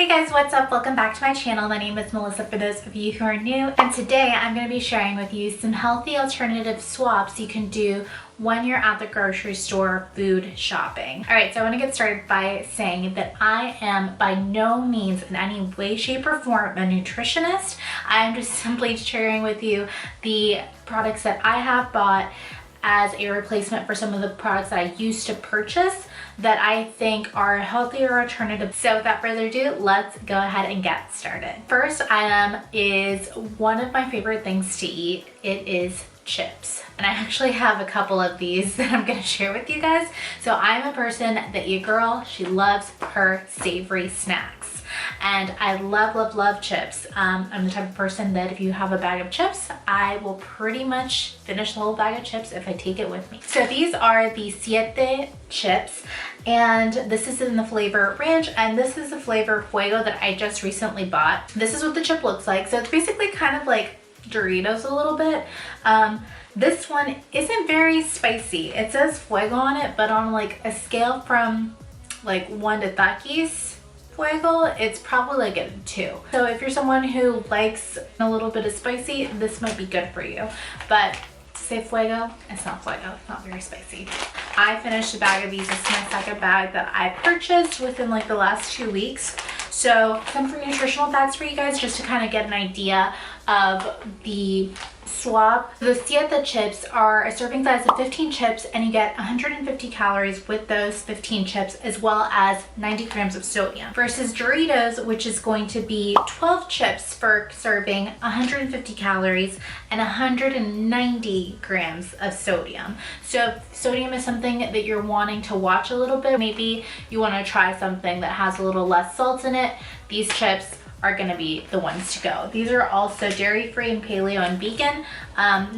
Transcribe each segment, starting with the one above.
Hey guys, what's up? Welcome back to my channel. My name is Melissa for those of you who are new, and today I'm going to be sharing with you some healthy alternative swaps you can do when you're at the grocery store food shopping. Alright, so I want to get started by saying that I am by no means in any way, shape, or form a nutritionist. I'm just simply sharing with you the products that I have bought as a replacement for some of the products that I used to purchase that I think are a healthier alternative. So without further ado, let's go ahead and get started. First item is one of my favorite things to eat. It is chips. And I actually have a couple of these that I'm gonna share with you guys. So I'm a person that a girl, she loves her savory snacks. And I love chips. I'm the type of person that if you have a bag of chips, I will pretty much finish the whole bag of chips if I take it with me. So these are the Siete chips, and this is in the flavor ranch, and this is the flavor fuego that I just recently bought. This is what the chip looks like. So it's basically kind of like Doritos a little bit. This one isn't very spicy. It says fuego on it, but on like a scale from like 1 to Takis fuego, it's probably like a 2. So if you're someone who likes a little bit of spicy, this might be good for you. But to say fuego, it's not fuego. It's not very spicy. I finished a bag of these. This is my second bag that I purchased within like the last 2 weeks. So some free nutritional facts for you guys just to kind of get an idea of the swap. The Siete chips are a serving size of 15 chips, and you get 150 calories with those 15 chips, as well as 90 grams of sodium, versus Doritos, which is going to be 12 chips for serving, 150 calories and 190 grams of sodium. So if sodium is something that you're wanting to watch a little bit, maybe you want to try something that has a little less salt in it, these chips are going to be the ones to go. These are also dairy-free and paleo and vegan.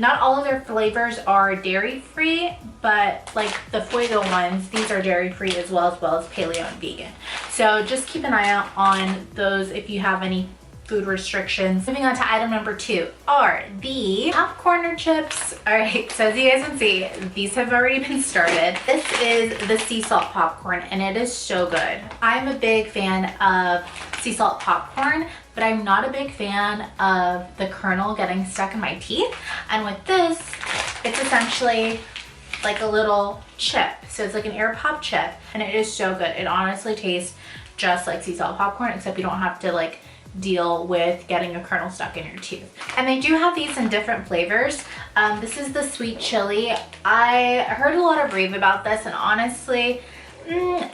Not all of their flavors are dairy-free, but like the fuego ones, these are dairy-free as well as paleo and vegan. So just keep an eye out on those if you have any food restrictions. Moving on to item number 2 are the popcorn chips. All right, so as you guys can see, these have already been started. This is the sea salt popcorn, and it is so good. I'm a big fan of sea salt popcorn, but I'm not a big fan of the kernel getting stuck in my teeth. And with this, it's essentially like a little chip. So it's like an air pop chip, and it is so good. It honestly tastes just like sea salt popcorn, except you don't have to like deal with getting a kernel stuck in your teeth. And they do have these in different flavors. This is the sweet chili. I heard a lot of rave about this, and honestly,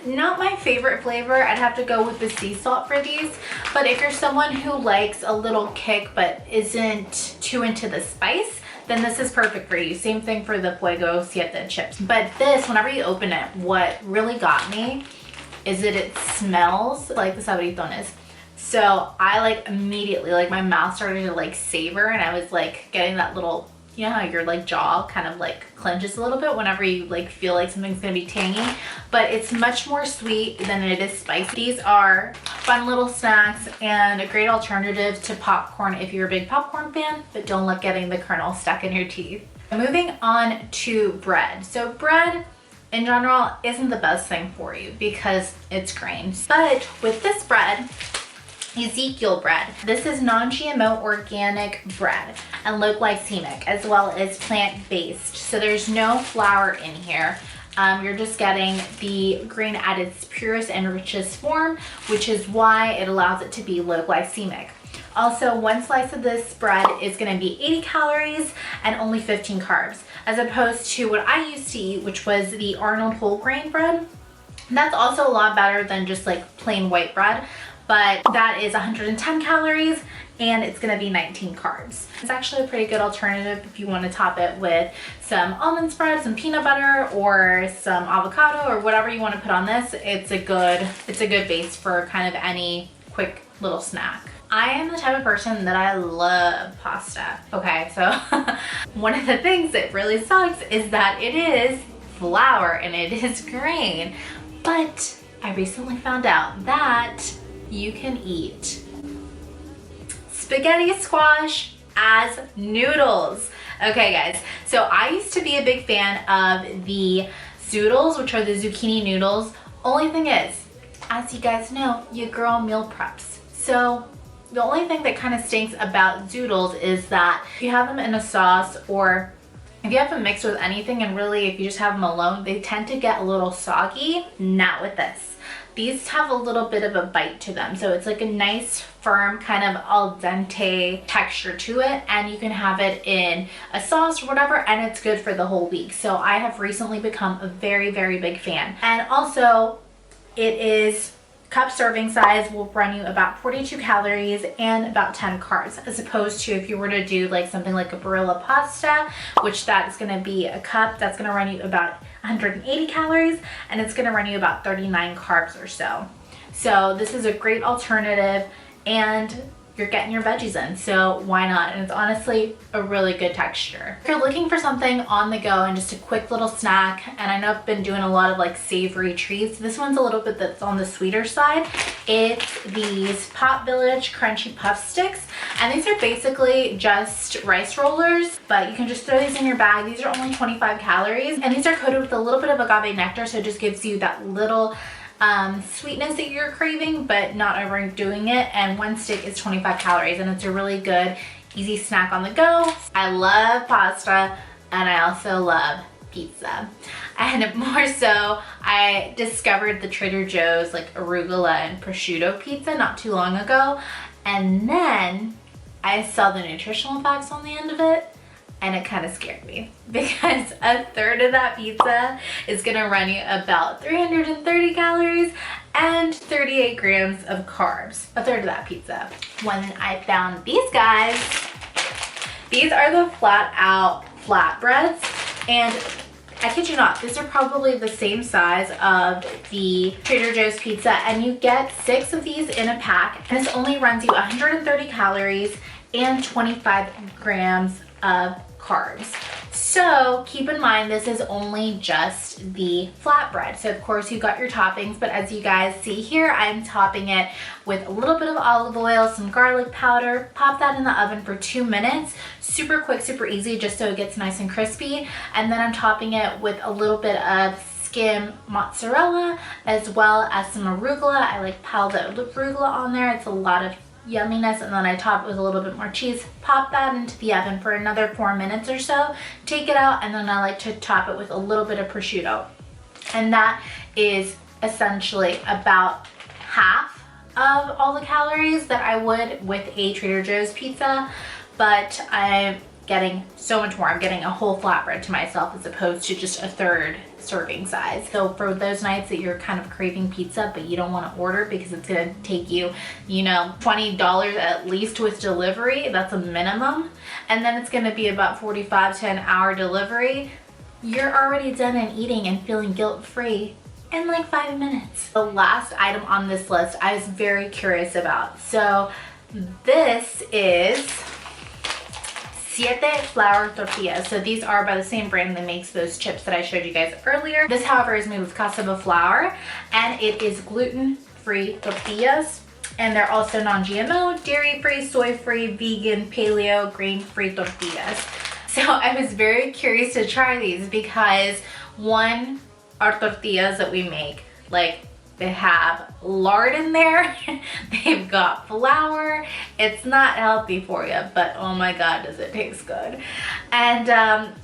not my favorite flavor. I'd have to go with the sea salt for these. But if you're someone who likes a little kick but isn't too into the spice, then this is perfect for you. Same thing for the Fuego Siete chips. But this, whenever you open it, what really got me is that it smells like the sabritones. So I like immediately, like my mouth started to like savor, and I was like getting that little, you know how your like jaw kind of like clenches a little bit whenever you like feel like something's gonna be tangy, but it's much more sweet than it is spicy. These are fun little snacks and a great alternative to popcorn if you're a big popcorn fan, but don't like getting the kernel stuck in your teeth. Moving on to bread. So bread in general isn't the best thing for you because it's grains, but with this bread, Ezekiel bread. This is non-GMO organic bread and low glycemic, as well as plant-based. So there's no flour in here. You're just getting the grain at its purest and richest form, which is why it allows it to be low glycemic. Also, one slice of this bread is going to be 80 calories and only 15 carbs, as opposed to what I used to eat, which was the Arnold whole grain bread. That's also a lot better than just like plain white bread, but that is 110 calories and it's gonna be 19 carbs. It's actually a pretty good alternative if you want to top it with some almond spread, some peanut butter, or some avocado, or whatever you want to put on this. It's a good base for kind of any quick little snack. I am the type of person that I love pasta. Okay, so one of the things that really sucks is that it is flour and it is grain, but I recently found out that you can eat spaghetti squash as noodles. Okay guys, so I used to be a big fan of the zoodles, which are the zucchini noodles. Only thing is, as you guys know, your girl meal preps. So the only thing that kind of stinks about zoodles is that if you have them in a sauce or if you have them mixed with anything, and really if you just have them alone, they tend to get a little soggy. Not with this. These have a little bit of a bite to them. So it's like a nice, firm, kind of al dente texture to it. And you can have it in a sauce or whatever, and it's good for the whole week. So I have recently become a very, very big fan. And also, it is cup serving size, will run you about 42 calories and about 10 carbs, as opposed to if you were to do like something like a Barilla pasta, which that is going to be a cup that's going to run you about 180 calories, and it's going to run you about 39 carbs or so. So this is a great alternative, and you're getting your veggies in, so why not? And it's honestly a really good texture. If you're looking for something on the go and just a quick little snack, and I know I've been doing a lot of like savory treats, this one's a little bit that's on the sweeter side. It's these Pop Village Crunchy Puff Sticks, and these are basically just rice rollers, but you can just throw these in your bag. These are only 25 calories, and these are coated with a little bit of agave nectar, so it just gives you that little sweetness that you're craving, but not overdoing it. And one stick is 25 calories, and it's a really good, easy snack on the go. I love pasta, and I also love pizza. And more so, I discovered the Trader Joe's like arugula and prosciutto pizza not too long ago, and then I saw the nutritional facts on the end of it, and it kind of scared me, because a third of that pizza is gonna run you about 330 calories and 38 grams of carbs. A third of that pizza. When I found these guys, these are the flat out flatbreads, and I kid you not, these are probably the same size of the Trader Joe's pizza, and you get 6 of these in a pack, and this only runs you 130 calories and 25 grams of carbs. So keep in mind, this is only just the flatbread. So of course you got your toppings, but as you guys see here, I'm topping it with a little bit of olive oil, some garlic powder, pop that in the oven for 2 minutes. Super quick, super easy, just so it gets nice and crispy. And then I'm topping it with a little bit of skim mozzarella, as well as some arugula. I like piled the arugula on there. It's a lot of yumminess. And then I top it with a little bit more cheese, pop that into the oven for another 4 minutes or so, take it out, and then I like to top it with a little bit of prosciutto. And that is essentially about half of all the calories that I would with a Trader Joe's pizza, but I'm getting so much more. I'm getting a whole flatbread to myself as opposed to just a third serving size. So for those nights that you're kind of craving pizza but you don't want to order because it's going to take you, you know, $20 at least with delivery, that's a minimum, and then it's going to be about 45 to an hour delivery, you're already done and eating and feeling guilt-free in like 5 minutes. The last item on this list I was very curious about. So this is Siete flour tortillas. So these are by the same brand that makes those chips that I showed you guys earlier. This, however, is made with cassava flour, and it is gluten-free tortillas. And they're also non-GMO, dairy-free, soy-free, vegan, paleo, grain-free tortillas. So I was very curious to try these because, one, our tortillas that we make, like, they have lard in there, they've got flour. It's not healthy for you, but oh my god, does it taste good. And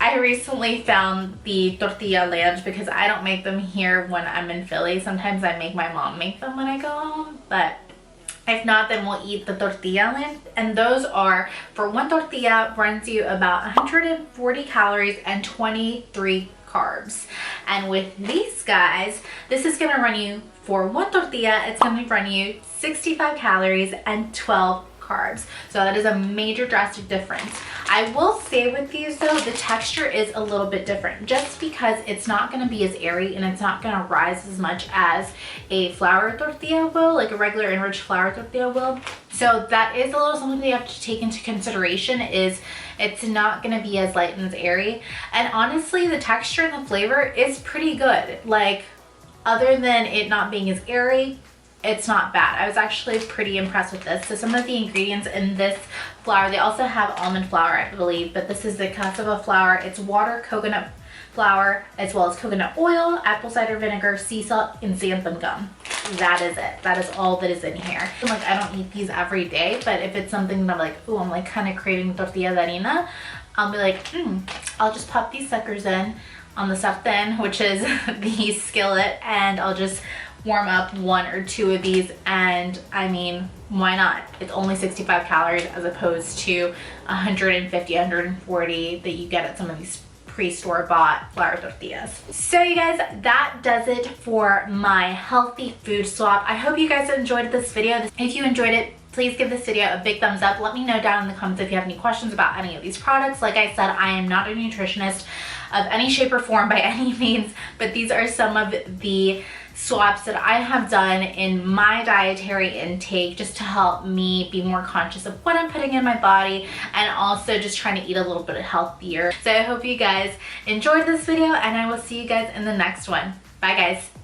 I recently found the tortilla land, because I don't make them here when I'm in Philly. Sometimes I make my mom make them when I go home, but if not, then we'll eat the tortilla land. And those are, for one tortilla, runs you about 140 calories and 23 carbs. And with these guys, this is gonna run you, for one tortilla, it's gonna run you 65 calories and 12 carbs. So that is a major drastic difference. I will say with these though, the texture is a little bit different, just because it's not gonna be as airy and it's not gonna rise as much as a flour tortilla will, like a regular enriched flour tortilla will. So that is a little something that you have to take into consideration, is it's not gonna be as light and as airy. And honestly, the texture and the flavor is pretty good. Like, other than it not being as airy, it's not bad. I was actually pretty impressed with this. So some of the ingredients in this flour, they also have almond flour, I believe, but this is the cassava flour. It's water, coconut flour, as well as coconut oil, apple cider vinegar, sea salt, and xanthan gum. That is it. That is all that is in here. Like, I don't eat these every day, but if it's something that I'm like, ooh, I'm like kind of craving tortilla de harina, I'll be like, I'll just pop these suckers in on the sartén, which is the skillet, and I'll just warm up 1 or 2 of these, and I mean, why not? It's only 65 calories as opposed to 150, 140 that you get at some of these pre-store bought flour tortillas. So you guys, that does it for my healthy food swap. I hope you guys enjoyed this video. If you enjoyed it, please give this video a big thumbs up. Let me know down in the comments if you have any questions about any of these products. Like I said, I am not a nutritionist of any shape or form by any means, but these are some of the swaps that I have done in my dietary intake just to help me be more conscious of what I'm putting in my body, and also just trying to eat a little bit healthier. So I hope you guys enjoyed this video, and I will see you guys in the next one. Bye guys.